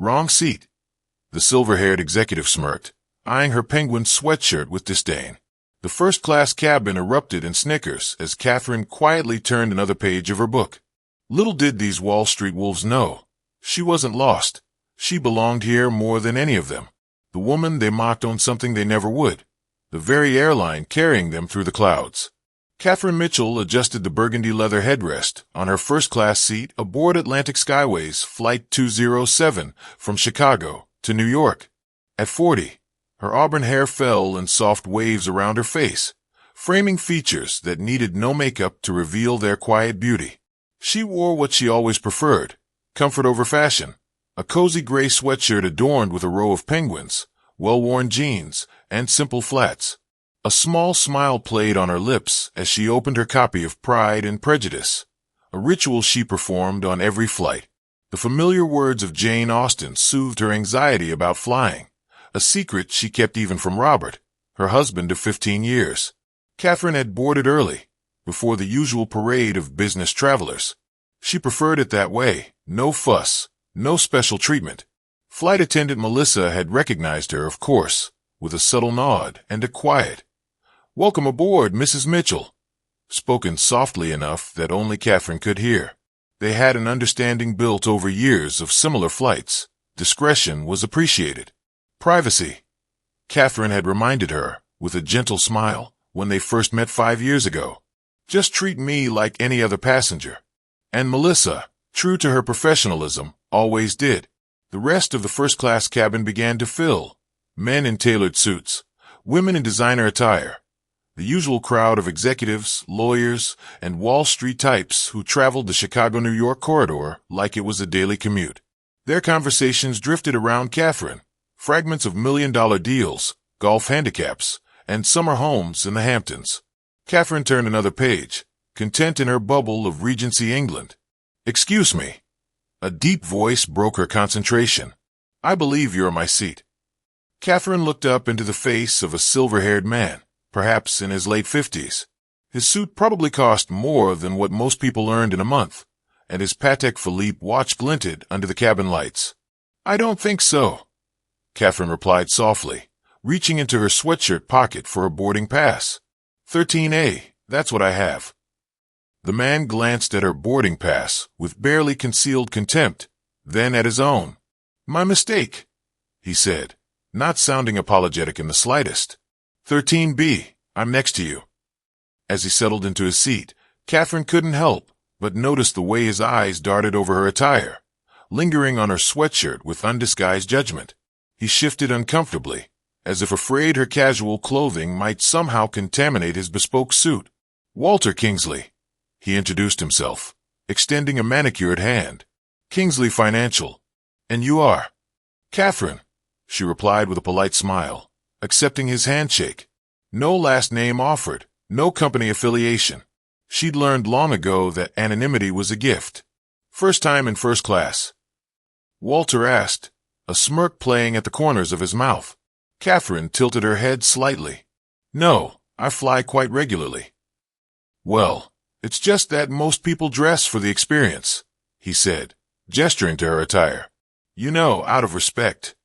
Wrong seat. The silver-haired executive smirked, eyeing her penguin sweatshirt with disdain. The first-class cabin erupted in snickers as Catherine quietly turned another page of her book. Little did these Wall Street wolves know. She wasn't lost. She belonged here more than any of them. The woman they mocked on something they never would. The very airline carrying them through the clouds. Catherine Mitchell adjusted the burgundy leather headrest on her first-class seat aboard Atlantic Skyways Flight 207 from Chicago to New York. At 40, her auburn hair fell in soft waves around her face, framing features that needed no makeup to reveal their quiet beauty. She wore what she always preferred, comfort over fashion, a cozy gray sweatshirt adorned with a row of penguins, well-worn jeans, and simple flats. A small smile played on her lips as she opened her copy of Pride and Prejudice, a ritual she performed on every flight. The familiar words of Jane Austen soothed her anxiety about flying, a secret she kept even from Robert, her husband of 15 years. Catherine had boarded early, before the usual parade of business travelers. She preferred it that way, no fuss, no special treatment. Flight attendant Melissa had recognized her, of course, with a subtle nod and a quiet, "Welcome aboard, Mrs. Mitchell," spoken softly enough that only Catherine could hear. They had an understanding built over years of similar flights. Discretion was appreciated. Privacy, Catherine had reminded her, with a gentle smile, when they first met 5 years ago. Just treat me like any other passenger. And Melissa, true to her professionalism, always did. The rest of the first-class cabin began to fill. Men in tailored suits, women in designer attire. The usual crowd of executives, lawyers, and Wall Street types who traveled the Chicago-New York corridor like it was a daily commute. Their conversations drifted around Catherine, fragments of million-dollar deals, golf handicaps, and summer homes in the Hamptons. Catherine turned another page, content in her bubble of Regency England. "Excuse me." A deep voice broke her concentration. "I believe you're my seat." Catherine looked up into the face of a silver-haired man, perhaps in his late 50s. His suit probably cost more than what most people earned in a month, and his Patek Philippe watch glinted under the cabin lights. "I don't think so," Catherine replied softly, reaching into her sweatshirt pocket for a boarding pass. 13A, that's what I have." The man glanced at her boarding pass with barely concealed contempt, then at his own. "My mistake," he said, not sounding apologetic in the slightest. 13B, I'm next to you." As he settled into his seat, Catherine couldn't help but notice the way his eyes darted over her attire, lingering on her sweatshirt with undisguised judgment. He shifted uncomfortably, as if afraid her casual clothing might somehow contaminate his bespoke suit. "Walter Kingsley," he introduced himself, extending a manicured hand. "Kingsley Financial. And you are?" "Catherine," she replied with a polite smile, accepting his handshake. No last name offered, no company affiliation. She'd learned long ago that anonymity was a gift. "First time in first class?" Walter asked, a smirk playing at the corners of his mouth. Catherine tilted her head slightly. "No, I fly quite regularly." "Well, it's just that most people dress for the experience," he said, gesturing to her attire. "You know, out of respect."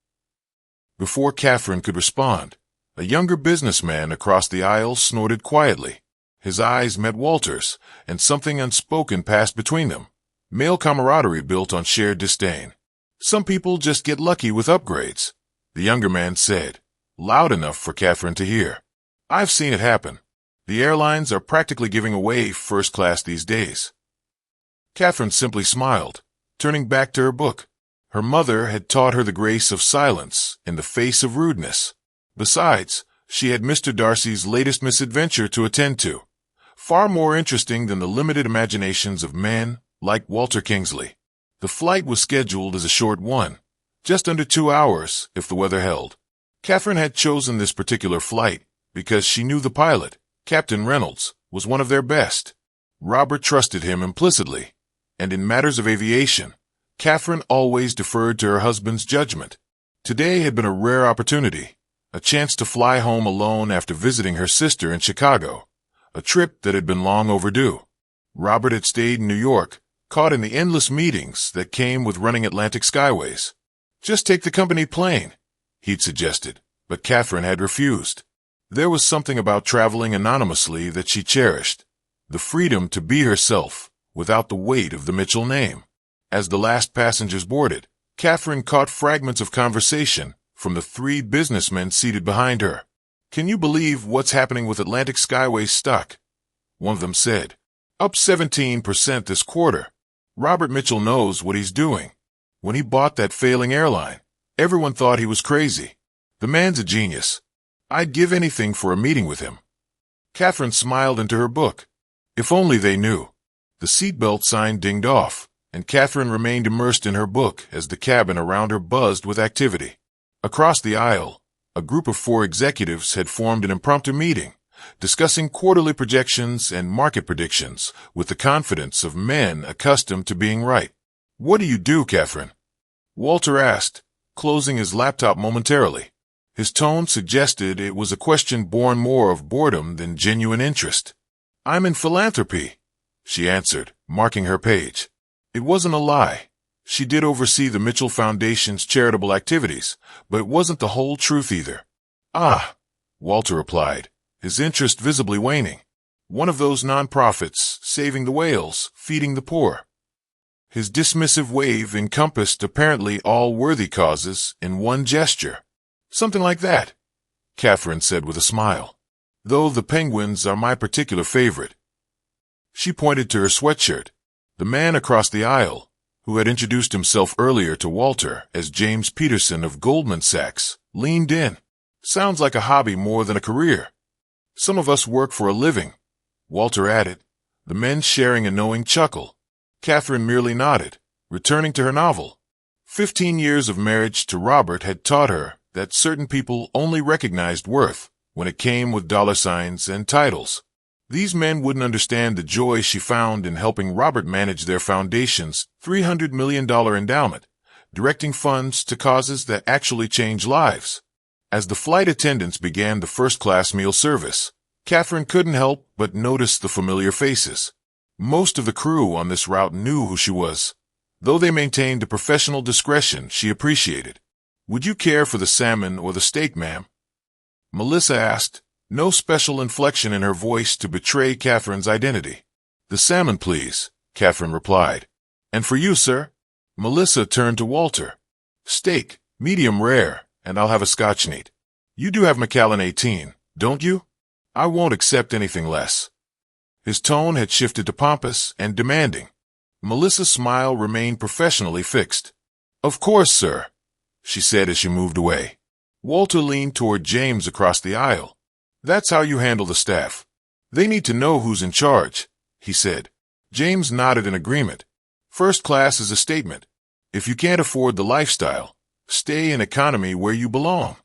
Before Catherine could respond, a younger businessman across the aisle snorted quietly. His eyes met Walter's, and something unspoken passed between them. Male camaraderie built on shared disdain. "Some people just get lucky with upgrades," the younger man said, loud enough for Catherine to hear. "I've seen it happen. The airlines are practically giving away first class these days." Catherine simply smiled, turning back to her book. Her mother had taught her the grace of silence in the face of rudeness. Besides, she had Mr. Darcy's latest misadventure to attend to, far more interesting than the limited imaginations of men like Walter Kingsley. The flight was scheduled as a short one, just under 2 hours if the weather held. Catherine had chosen this particular flight because she knew the pilot, Captain Reynolds, was one of their best. Robert trusted him implicitly, and in matters of aviation, Catherine always deferred to her husband's judgment. Today had been a rare opportunity, a chance to fly home alone after visiting her sister in Chicago, a trip that had been long overdue. Robert had stayed in New York, caught in the endless meetings that came with running Atlantic Skyways. Just take the company plane, he'd suggested, but Catherine had refused. There was something about traveling anonymously that she cherished, the freedom to be herself without the weight of the Mitchell name. As the last passengers boarded, Catherine caught fragments of conversation from the three businessmen seated behind her. "Can you believe what's happening with Atlantic Skyway's stock?" one of them said. "Up 17% this quarter. Robert Mitchell knows what he's doing. When he bought that failing airline, everyone thought he was crazy. The man's a genius. I'd give anything for a meeting with him." Catherine smiled into her book. If only they knew. The seatbelt sign dinged off, and Catherine remained immersed in her book as the cabin around her buzzed with activity. Across the aisle, a group of 4 executives had formed an impromptu meeting, discussing quarterly projections and market predictions with the confidence of men accustomed to being right. "What do you do, Catherine?" Walter asked, closing his laptop momentarily. His tone suggested it was a question born more of boredom than genuine interest. "I'm in philanthropy," she answered, marking her page. It wasn't a lie. She did oversee the Mitchell Foundation's charitable activities, but it wasn't the whole truth either. "Ah," Walter replied, his interest visibly waning. "One of those nonprofits, saving the whales, feeding the poor." His dismissive wave encompassed apparently all worthy causes in one gesture. "Something like that," Catherine said with a smile. "Though the penguins are my particular favorite." She pointed to her sweatshirt. The man across the aisle, who had introduced himself earlier to Walter as James Peterson of Goldman Sachs, leaned in. "Sounds like a hobby more than a career." "Some of us work for a living," Walter added, the men sharing a knowing chuckle. Catherine merely nodded, returning to her novel. 15 years of marriage to Robert had taught her that certain people only recognized worth when it came with dollar signs and titles. These men wouldn't understand the joy she found in helping Robert manage their foundation's $300 million endowment, directing funds to causes that actually change lives. As the flight attendants began the first-class meal service, Catherine couldn't help but notice the familiar faces. Most of the crew on this route knew who she was, though they maintained a professional discretion she appreciated. "Would you care for the salmon or the steak, ma'am?" Melissa asked, no special inflection in her voice to betray Catherine's identity. "The salmon, please," Catherine replied. "And for you, sir?" Melissa turned to Walter. "Steak, medium rare, and I'll have a Scotch neat. You do have Macallan 18, don't you?" "I won't accept anything less." His tone had shifted to pompous and demanding. Melissa's smile remained professionally fixed. "Of course, sir," she said as she moved away. Walter leaned toward James across the aisle. "That's how you handle the staff. They need to know who's in charge," he said. James nodded in agreement. "First class is a statement. If you can't afford the lifestyle, stay in economy where you belong."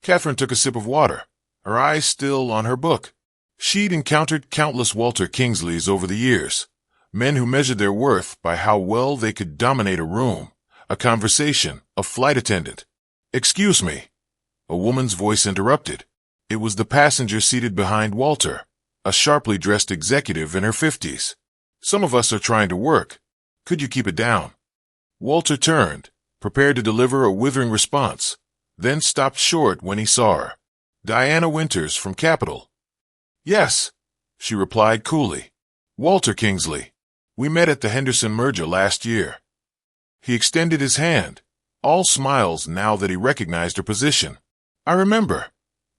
Catherine took a sip of water, her eyes still on her book. She'd encountered countless Walter Kingsleys over the years, men who measured their worth by how well they could dominate a room, a conversation, a flight attendant. "Excuse me," a woman's voice interrupted. It was the passenger seated behind Walter, a sharply dressed executive in her 50s. "Some of us are trying to work. Could you keep it down?" Walter turned, prepared to deliver a withering response, then stopped short when he saw her. "Diana Winters from Capital." "Yes," she replied coolly. "Walter Kingsley. We met at the Henderson merger last year." He extended his hand, all smiles now that he recognized her position. "I remember,"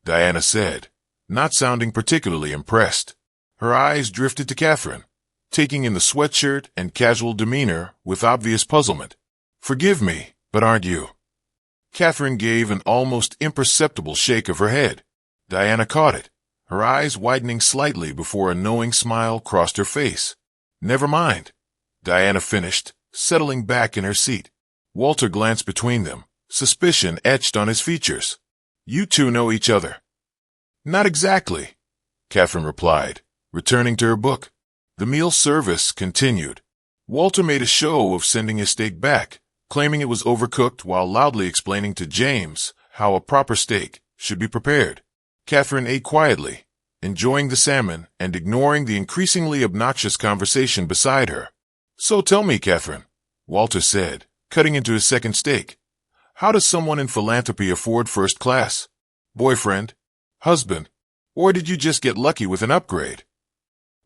Diana said, not sounding particularly impressed. Her eyes drifted to Catherine, taking in the sweatshirt and casual demeanor with obvious puzzlement. "Forgive me, but aren't you?" Catherine gave an almost imperceptible shake of her head. Diana caught it, her eyes widening slightly before a knowing smile crossed her face. "Never mind," Diana finished, settling back in her seat. Walter glanced between them, suspicion etched on his features. "You two know each other?" "Not exactly," Catherine replied, returning to her book. The meal service continued. Walter made a show of sending his steak back, claiming it was overcooked while loudly explaining to James how a proper steak should be prepared. Catherine ate quietly, enjoying the salmon and ignoring the increasingly obnoxious conversation beside her. "So tell me, Catherine," Walter said, cutting into his second steak, How does someone in philanthropy afford first class? Boyfriend? Husband? Or did you just get lucky with an upgrade?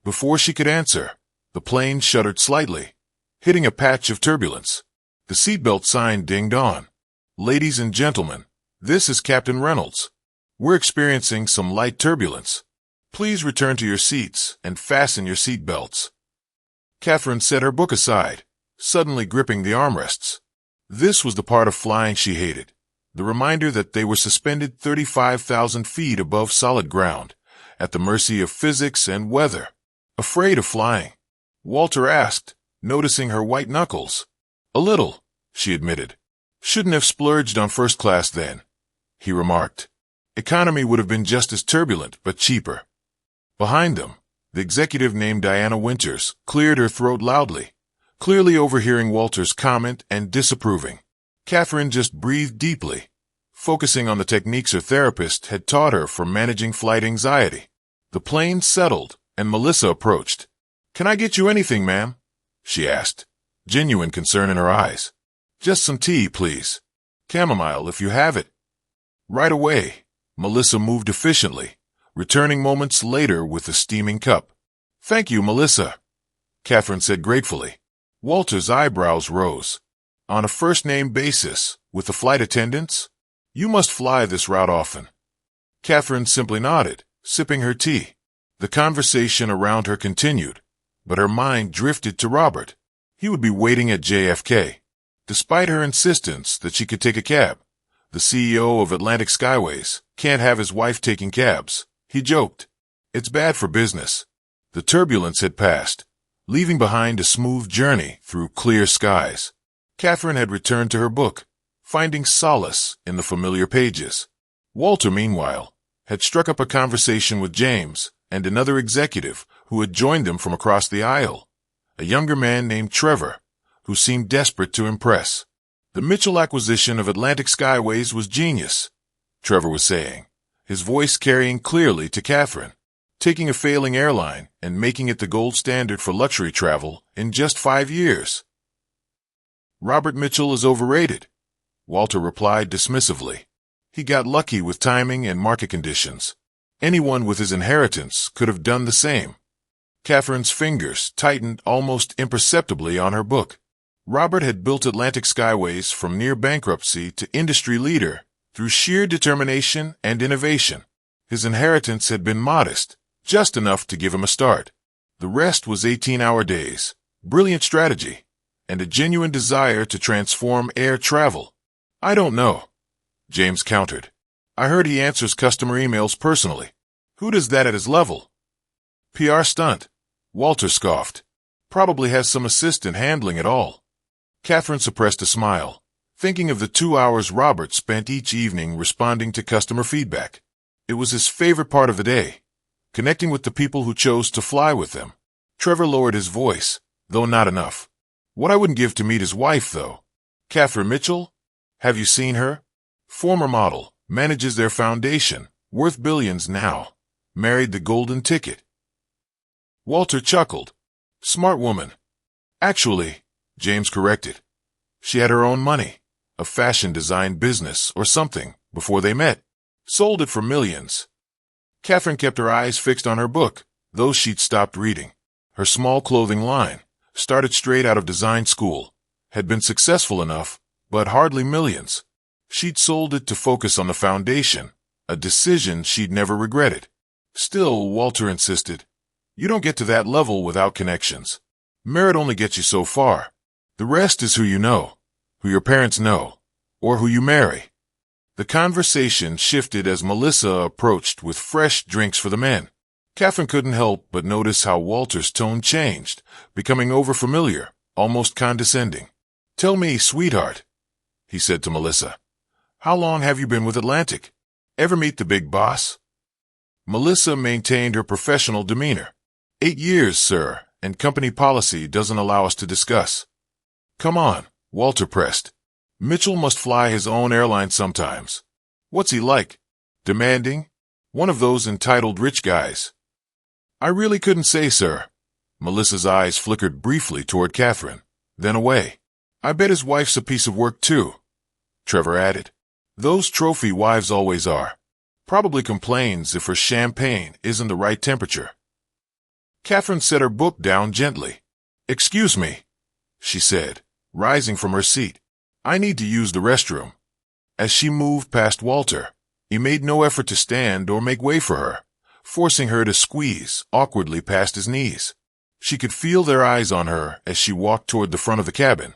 Before she could answer, the plane shuddered slightly, hitting a patch of turbulence. The seatbelt sign dinged on. Ladies and gentlemen, this is Captain Reynolds. We're experiencing some light turbulence. Please return to your seats and fasten your seatbelts. Catherine set her book aside, suddenly gripping the armrests. This was the part of flying she hated, the reminder that they were suspended 35,000 feet above solid ground, at the mercy of physics and weather. Afraid of flying? Walter asked, noticing her white knuckles. A little, she admitted. Shouldn't have splurged on first class then, he remarked. Economy would have been just as turbulent, but cheaper. Behind them, the executive named Diana Winters cleared her throat loudly, clearly overhearing Walter's comment and disapproving. Catherine just breathed deeply, focusing on the techniques her therapist had taught her for managing flight anxiety. The plane settled, and Melissa approached. "Can I get you anything, ma'am?" she asked, genuine concern in her eyes. "Just some tea, please. Chamomile, if you have it." Right away, Melissa moved efficiently, returning moments later with a steaming cup. "Thank you, Melissa," Catherine said gratefully. Walter's eyebrows rose. "On a first-name basis, with the flight attendants? You must fly this route often." Catherine simply nodded, sipping her tea. The conversation around her continued, but her mind drifted to Robert. He would be waiting at JFK. Despite her insistence that she could take a cab, the CEO of Atlantic Skyways can't have his wife taking cabs, he joked. It's bad for business. The turbulence had passed, leaving behind a smooth journey through clear skies. Catherine had returned to her book, finding solace in the familiar pages. Walter, meanwhile, had struck up a conversation with James and another executive who had joined them from across the aisle, a younger man named Trevor, who seemed desperate to impress. The Mitchell acquisition of Atlantic Skyways was genius, Trevor was saying, his voice carrying clearly to Catherine, taking a failing airline and making it the gold standard for luxury travel in just 5 years. Robert Mitchell is overrated, Walter replied dismissively. He got lucky with timing and market conditions. Anyone with his inheritance could have done the same. Catherine's fingers tightened almost imperceptibly on her book. Robert had built Atlantic Skyways from near bankruptcy to industry leader through sheer determination and innovation. His inheritance had been modest, just enough to give him a start. The rest was 18-hour days, brilliant strategy, and a genuine desire to transform air travel. "I don't know," James countered. "I heard he answers customer emails personally. Who does that at his level?" "PR stunt," Walter scoffed. "Probably has some assistant handling it all." Catherine suppressed a smile, thinking of the 2 hours Robert spent each evening responding to customer feedback. It was his favorite part of the day, connecting with the people who chose to fly with them. Trevor lowered his voice, though not enough. "What I wouldn't give to meet his wife, though. Catherine Mitchell? Have you seen her? Former model, manages their foundation, worth billions now. Married the golden ticket." Walter chuckled. "Smart woman." "Actually," James corrected, "she had her own money, a fashion design business or something, before they met. Sold it for millions." Catherine kept her eyes fixed on her book, though she'd stopped reading. Her small clothing line, started straight out of design school, had been successful enough, but hardly millions. She'd sold it to focus on the foundation, a decision she'd never regretted. Still, Walter insisted, "You don't get to that level without connections. Merit only gets you so far. The rest is who you know, who your parents know, or who you marry." The conversation shifted as Melissa approached with fresh drinks for the men. Catherine couldn't help but notice how Walter's tone changed, becoming overfamiliar, almost condescending. "Tell me, sweetheart," he said to Melissa, "how long have you been with Atlantic? Ever meet the big boss?" Melissa maintained her professional demeanor. 8 years, sir, and company policy doesn't allow us to discuss." "Come on," Walter pressed. "Mitchell must fly his own airline sometimes. What's he like? Demanding? One of those entitled rich guys?" "I really couldn't say, sir." Melissa's eyes flickered briefly toward Catherine, then away. "I bet his wife's a piece of work, too." Trevor added. Those trophy wives always are. Probably complains if her champagne isn't the right temperature. Catherine set her book down gently. Excuse me, she said, rising from her seat. I need to use the restroom. As she moved past Walter, he made no effort to stand or make way for her, forcing her to squeeze awkwardly past his knees. She could feel their eyes on her as she walked toward the front of the cabin,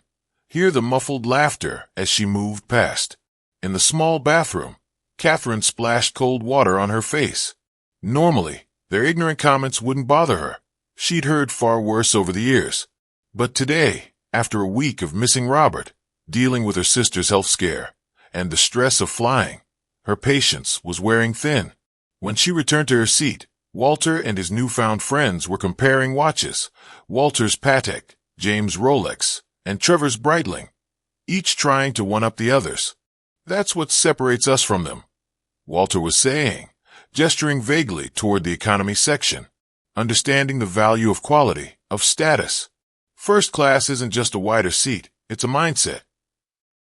hear the muffled laughter as she moved past. In the small bathroom, Catherine splashed cold water on her face. Normally, their ignorant comments wouldn't bother her. She'd heard far worse over the years. But today, after a week of missing Robert, dealing with her sister's health scare, and the stress of flying, her patience was wearing thin. When she returned to her seat, Walter and his newfound friends were comparing watches, Walter's Patek, James' Rolex, and Trevor's Breitling, each trying to one-up the others. That's what separates us from them, Walter was saying, gesturing vaguely toward the economy section, understanding the value of quality, of status. First class isn't just a wider seat, it's a mindset.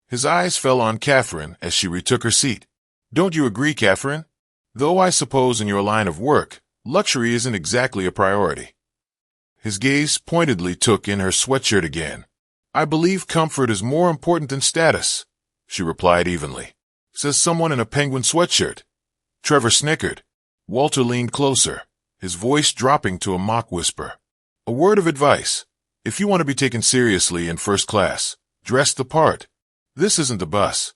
His eyes fell on Catherine as she retook her seat. Don't you agree, Catherine? Though I suppose in your line of work, luxury isn't exactly a priority. His gaze pointedly took in her sweatshirt again. I believe comfort is more important than status, she replied evenly. Says someone in a penguin sweatshirt. Trevor snickered. Walter leaned closer, his voice dropping to a mock whisper. A word of advice. If you want to be taken seriously in first class, dress the part. This isn't the bus.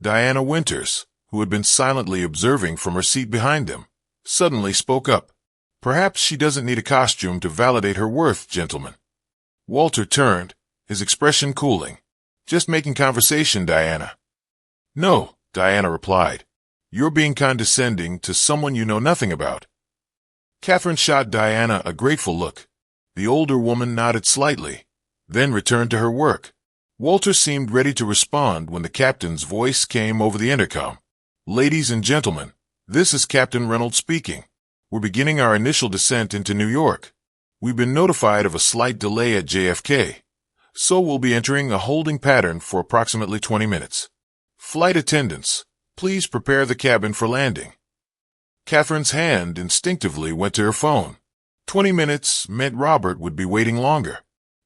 Diana Winters, who had been silently observing from her seat behind them, suddenly spoke up. Perhaps she doesn't need a costume to validate her worth, gentlemen. Walter turned, his expression cooling. Just making conversation, Diana. No, Diana replied. You're being condescending to someone you know nothing about. Catherine shot Diana a grateful look. The older woman nodded slightly, then returned to her work. Walter seemed ready to respond when the captain's voice came over the intercom. Ladies and gentlemen, this is Captain Reynolds speaking. We're beginning our initial descent into New York. We've been notified of a slight delay at JFK, so we'll be entering a holding pattern for approximately 20 minutes. Flight attendants, please prepare the cabin for landing. Catherine's hand instinctively went to her phone. 20 minutes meant Robert would be waiting longer.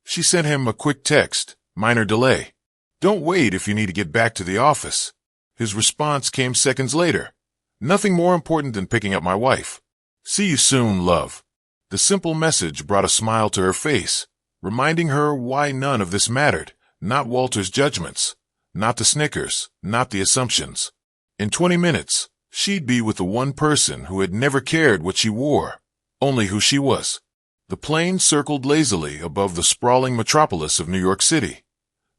She sent him a quick text, minor delay. Don't wait if you need to get back to the office. His response came seconds later. Nothing more important than picking up my wife. See you soon, love. The simple message brought a smile to her face, reminding her why none of this mattered, not Walter's judgments, not the snickers, not the assumptions. In 20 minutes, she'd be with the one person who had never cared what she wore, only who she was. The plane circled lazily above the sprawling metropolis of New York City,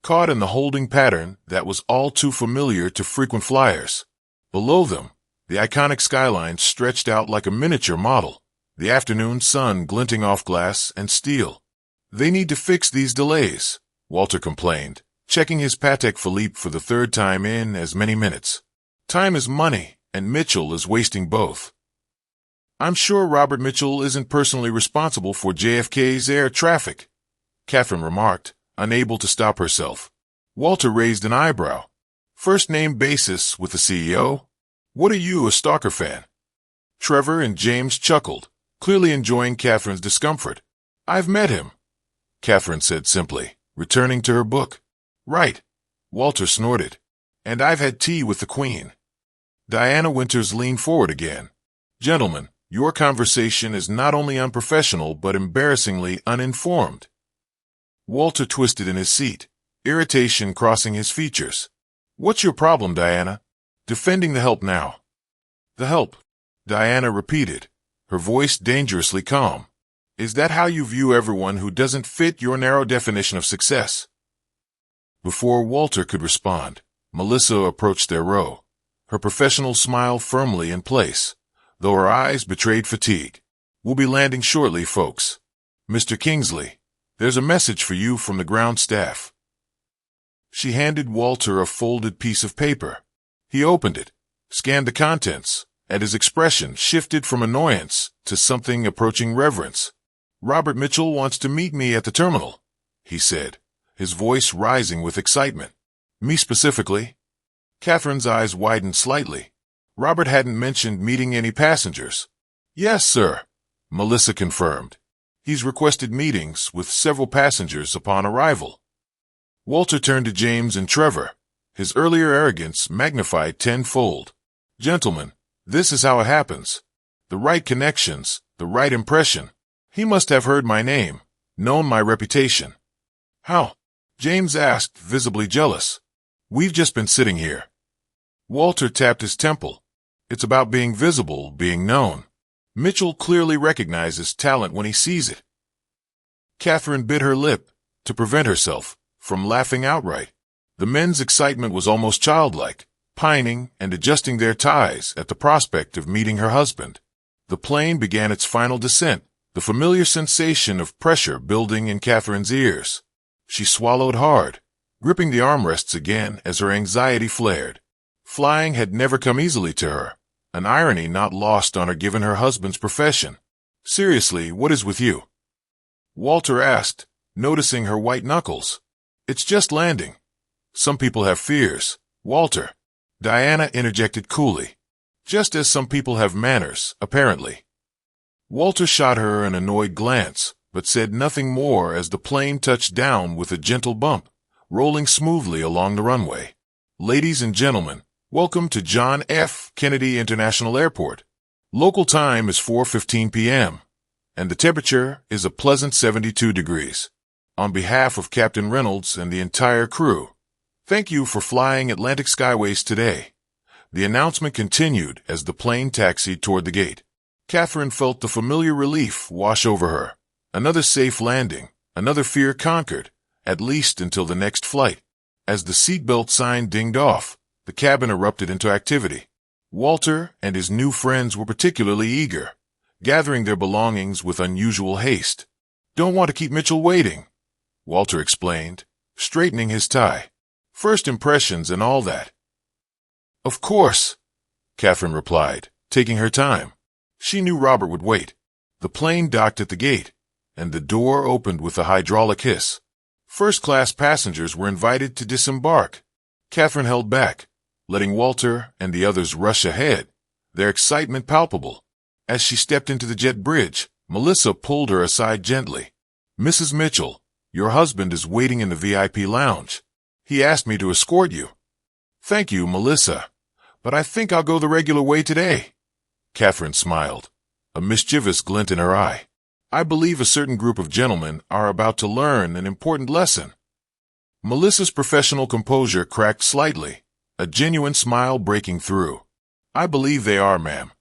caught in the holding pattern that was all too familiar to frequent flyers. Below them, the iconic skyline stretched out like a miniature model, the afternoon sun glinting off glass and steel. They need to fix these delays, Walter complained, checking his Patek Philippe for the third time in as many minutes. Time is money, and Mitchell is wasting both. I'm sure Robert Mitchell isn't personally responsible for JFK's air traffic, Catherine remarked, unable to stop herself. Walter raised an eyebrow. First name basis with the CEO? What are you, a stalker fan? Trevor and James chuckled, clearly enjoying Catherine's discomfort. I've met him, Catherine said simply, returning to her book. Right, Walter snorted. And I've had tea with the Queen. Diana Winters leaned forward again. Gentlemen, your conversation is not only unprofessional but embarrassingly uninformed. Walter twisted in his seat, irritation crossing his features. What's your problem, Diana? Defending the help now. The help, Diana repeated, her voice dangerously calm. Is that how you view everyone who doesn't fit your narrow definition of success? Before Walter could respond, Melissa approached their row, her professional smile firmly in place, though her eyes betrayed fatigue. We'll be landing shortly, folks. Mr. Kingsley, there's a message for you from the ground staff. She handed Walter a folded piece of paper. He opened it, scanned the contents, and his expression shifted from annoyance to something approaching reverence. Robert Mitchell wants to meet me at the terminal, he said, his voice rising with excitement. Me specifically? Catherine's eyes widened slightly. Robert hadn't mentioned meeting any passengers. Yes, sir, Melissa confirmed. He's requested meetings with several passengers upon arrival. Walter turned to James and Trevor, his earlier arrogance magnified tenfold. Gentlemen, this is how it happens. The right connections, the right impression. He must have heard my name, known my reputation. How? James asked, visibly jealous. We've just been sitting here. Walter tapped his temple. It's about being visible, being known. Mitchell clearly recognizes talent when he sees it. Catherine bit her lip to prevent herself from laughing outright. The men's excitement was almost childlike, pining and adjusting their ties at the prospect of meeting her husband. The plane began its final descent, the familiar sensation of pressure building in Catherine's ears. She swallowed hard, gripping the armrests again as her anxiety flared. Flying had never come easily to her, an irony not lost on her given her husband's profession. Seriously, what is with you? Walter asked, noticing her white knuckles. It's just landing. Some people have fears, Walter. Diana interjected coolly. Just as some people have manners, apparently. Walter shot her an annoyed glance, but said nothing more as the plane touched down with a gentle bump, rolling smoothly along the runway. Ladies and gentlemen, welcome to John F. Kennedy International Airport. Local time is 4:15 p.m., and the temperature is a pleasant 72 degrees. On behalf of Captain Reynolds and the entire crew, thank you for flying Atlantic Skyways today. The announcement continued as the plane taxied toward the gate. Catherine felt the familiar relief wash over her. Another safe landing, another fear conquered, at least until the next flight. As the seatbelt sign dinged off, the cabin erupted into activity. Walter and his new friends were particularly eager, gathering their belongings with unusual haste. Don't want to keep Mitchell waiting, Walter explained, straightening his tie. First impressions and all that. Of course, Catherine replied, taking her time. She knew Robert would wait. The plane docked at the gate, and the door opened with a hydraulic hiss. First-class passengers were invited to disembark. Catherine held back, letting Walter and the others rush ahead, their excitement palpable. As she stepped into the jet bridge, Melissa pulled her aside gently. Mrs. Mitchell, your husband is waiting in the VIP lounge. He asked me to escort you. Thank you, Melissa, but I think I'll go the regular way today. Catherine smiled, a mischievous glint in her eye. I believe a certain group of gentlemen are about to learn an important lesson. Melissa's professional composure cracked slightly, a genuine smile breaking through. I believe they are, ma'am.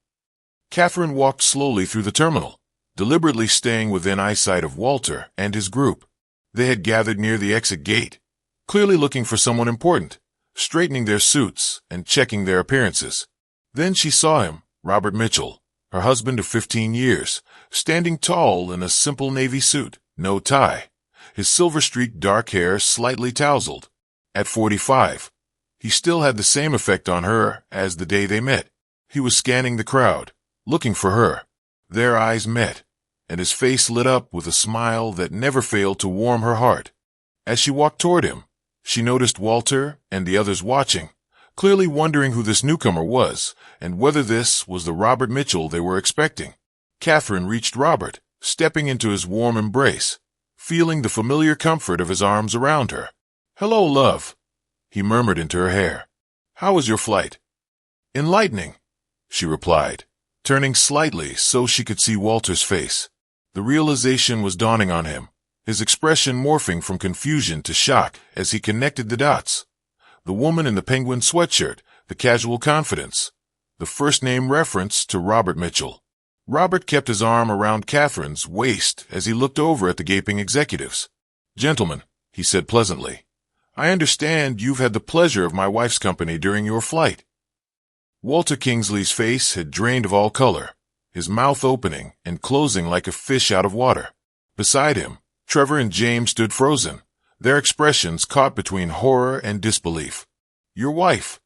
Catherine walked slowly through the terminal, deliberately staying within eyesight of Walter and his group. They had gathered near the exit gate, clearly looking for someone important, straightening their suits and checking their appearances. Then she saw him, Robert Mitchell, her husband of 15 years, standing tall in a simple navy suit, no tie, his silver-streaked dark hair slightly tousled. At 45, he still had the same effect on her as the day they met. He was scanning the crowd, looking for her. Their eyes met, and his face lit up with a smile that never failed to warm her heart. As she walked toward him, she noticed Walter and the others watching, clearly wondering who this newcomer was and whether this was the Robert Mitchell they were expecting. Catherine reached Robert, stepping into his warm embrace, feeling the familiar comfort of his arms around her. Hello, love, he murmured into her hair. How was your flight? Enlightening, she replied, turning slightly so she could see Walter's face. The realization was dawning on him, his expression morphing from confusion to shock as he connected the dots. The woman in the penguin sweatshirt, the casual confidence, the first-name reference to Robert Mitchell. Robert kept his arm around Catherine's waist as he looked over at the gaping executives. Gentlemen, he said pleasantly, I understand you've had the pleasure of my wife's company during your flight. Walter Kingsley's face had drained of all color, his mouth opening and closing like a fish out of water. Beside him, Trevor and James stood frozen, their expressions caught between horror and disbelief. Your wife,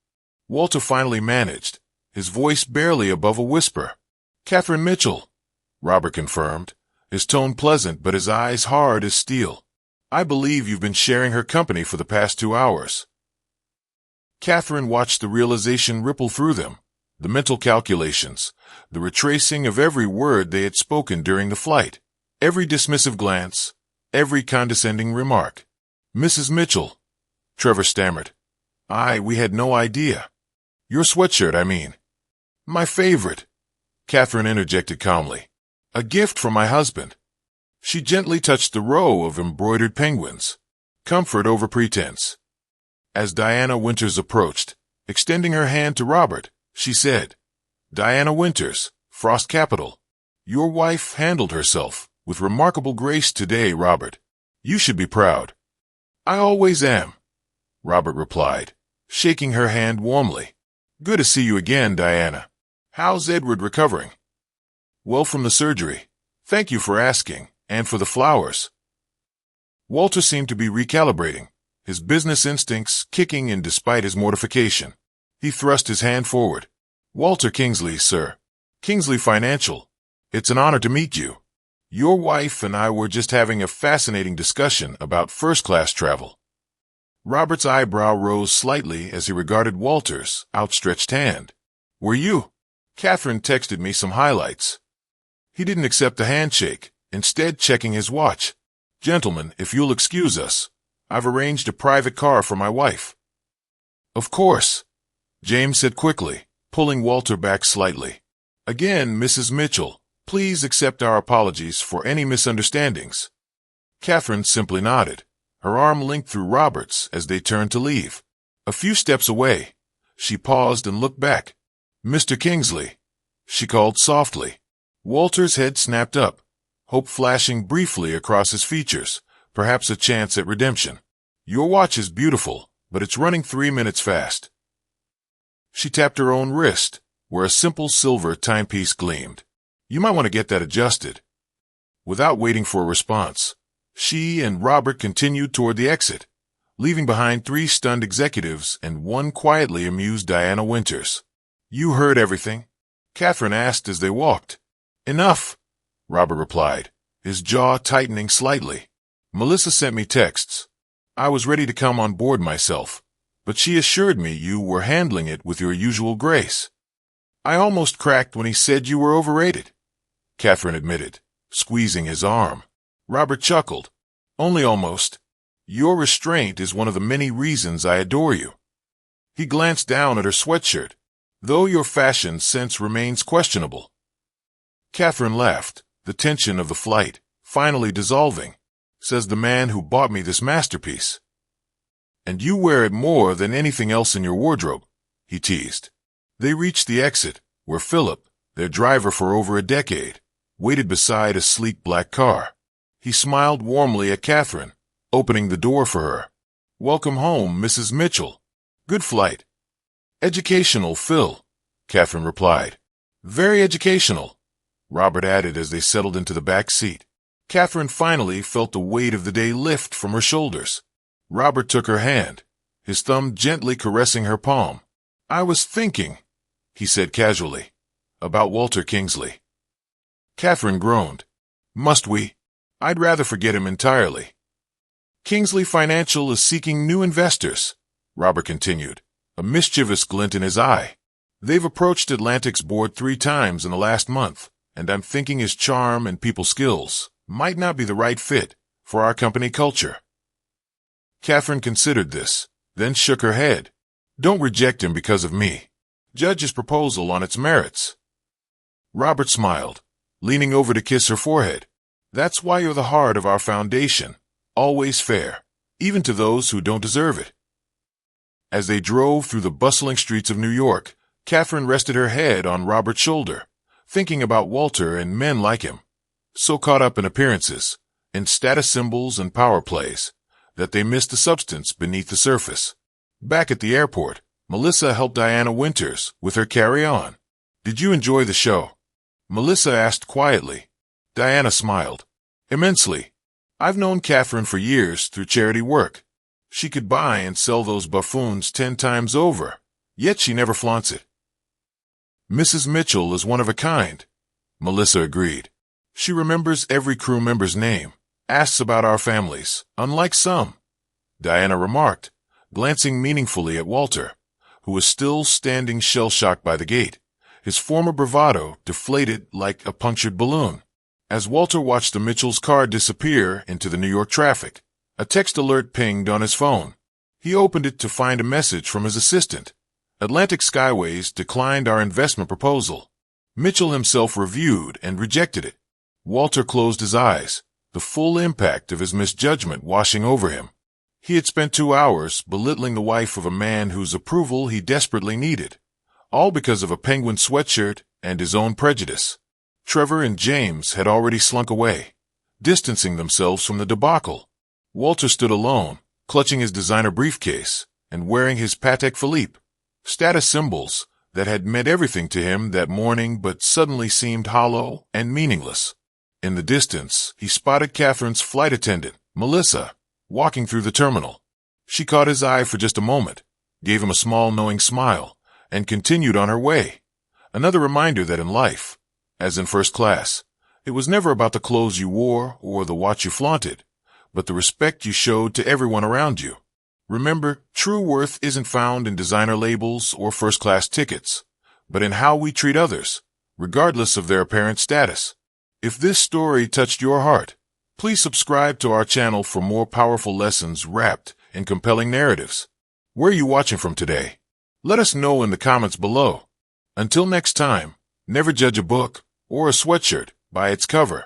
Walter finally managed, his voice barely above a whisper. Catherine Mitchell, Robert confirmed, his tone pleasant but his eyes hard as steel. I believe you've been sharing her company for the past 2 hours. Catherine watched the realization ripple through them, the mental calculations, the retracing of every word they had spoken during the flight, every dismissive glance, every condescending remark. "Mrs. Mitchell," Trevor stammered. We had no idea. Your sweatshirt, I mean." "My favorite," Catherine interjected calmly. "A gift from my husband." She gently touched the row of embroidered penguins. Comfort over pretense. As Diana Winters approached, extending her hand to Robert, she said, "Diana Winters, Frost Capital. Your wife handled herself with remarkable grace today, Robert. You should be proud." "I always am," Robert replied, shaking her hand warmly. "Good to see you again, Diana. How's Edward recovering?" "Well from the surgery. Thank you for asking, and for the flowers." Walter seemed to be recalibrating, his business instincts kicking in despite his mortification. He thrust his hand forward. "Walter Kingsley, sir. Kingsley Financial. It's an honor to meet you. Your wife and I were just having a fascinating discussion about first-class travel." Robert's eyebrow rose slightly as he regarded Walter's outstretched hand. "Were you?" "Catherine texted me some highlights." He didn't accept the handshake, instead checking his watch. "Gentlemen, if you'll excuse us, I've arranged a private car for my wife." "Of course," James said quickly, pulling Walter back slightly. "Again, Mrs. Mitchell, please accept our apologies for any misunderstandings." Catherine simply nodded, her arm linked through Robert's as they turned to leave. A few steps away, she paused and looked back. "Mr. Kingsley," she called softly. Walter's head snapped up, hope flashing briefly across his features, perhaps a chance at redemption. "Your watch is beautiful, but it's running 3 minutes fast." She tapped her own wrist, where a simple silver timepiece gleamed. "You might want to get that adjusted." Without waiting for a response, she and Robert continued toward the exit, leaving behind 3 stunned executives and 1 quietly amused Diana Winters. "You heard everything?" Catherine asked as they walked. "Enough," Robert replied, his jaw tightening slightly. "Melissa sent me texts. I was ready to come on board myself, but she assured me you were handling it with your usual grace." "I almost cracked when he said you were overrated," Catherine admitted, squeezing his arm. Robert chuckled. "Only almost. Your restraint is one of the many reasons I adore you." He glanced down at her sweatshirt. "Though your fashion sense remains questionable." Catherine laughed, the tension of the flight finally dissolving. "Says the man who bought me this masterpiece." "And you wear it more than anything else in your wardrobe," he teased. They reached the exit, where Philip, their driver for over a decade, waited beside a sleek black car. He smiled warmly at Catherine, opening the door for her. "Welcome home, Mrs. Mitchell. Good flight." "Educational, Phil," Catherine replied. "Very educational," Robert added as they settled into the back seat. Catherine finally felt the weight of the day lift from her shoulders. Robert took her hand, his thumb gently caressing her palm. "I was thinking," he said casually, "about Walter Kingsley." Catherine groaned. "Must we? I'd rather forget him entirely." "Kingsley Financial is seeking new investors," Robert continued, a mischievous glint in his eye. "They've approached Atlantic's board 3 times in the last month, and I'm thinking his charm and people skills might not be the right fit for our company culture." Catherine considered this, then shook her head. "Don't reject him because of me. Judge his proposal on its merits." Robert smiled, leaning over to kiss her forehead. "That's why you're the heart of our foundation, always fair, even to those who don't deserve it." As they drove through the bustling streets of New York, Catherine rested her head on Robert's shoulder, thinking about Walter and men like him, so caught up in appearances, in status symbols and power plays, that they missed the substance beneath the surface. Back at the airport, Melissa helped Diana Winters with her carry-on. "Did you enjoy the show?" Melissa asked quietly. Diana smiled. "Immensely. I've known Catherine for years through charity work. She could buy and sell those buffoons 10 times over, yet she never flaunts it." "Mrs. Mitchell is one of a kind," Melissa agreed. "She remembers every crew member's name, asks about our families, unlike some," Diana remarked, glancing meaningfully at Walter, who was still standing shell-shocked by the gate, his former bravado deflated like a punctured balloon. As Walter watched the Mitchells' car disappear into the New York traffic, a text alert pinged on his phone. He opened it to find a message from his assistant. Atlantic Skyways declined our investment proposal. Mitchell himself reviewed and rejected it. Walter closed his eyes, the full impact of his misjudgment washing over him. He had spent 2 hours belittling the wife of a man whose approval he desperately needed, all because of a penguin sweatshirt and his own prejudice. Trevor and James had already slunk away, distancing themselves from the debacle. Walter stood alone, clutching his designer briefcase and wearing his Patek Philippe, status symbols that had meant everything to him that morning but suddenly seemed hollow and meaningless. In the distance, he spotted Catherine's flight attendant, Melissa, walking through the terminal. She caught his eye for just a moment, gave him a small knowing smile, and continued on her way. Another reminder that in life, as in first class, it was never about the clothes you wore or the watch you flaunted, but the respect you showed to everyone around you. Remember, true worth isn't found in designer labels or first-class tickets, but in how we treat others, regardless of their apparent status. If this story touched your heart, please subscribe to our channel for more powerful lessons wrapped in compelling narratives. Where are you watching from today? Let us know in the comments below. Until next time, never judge a book or a sweatshirt by its cover.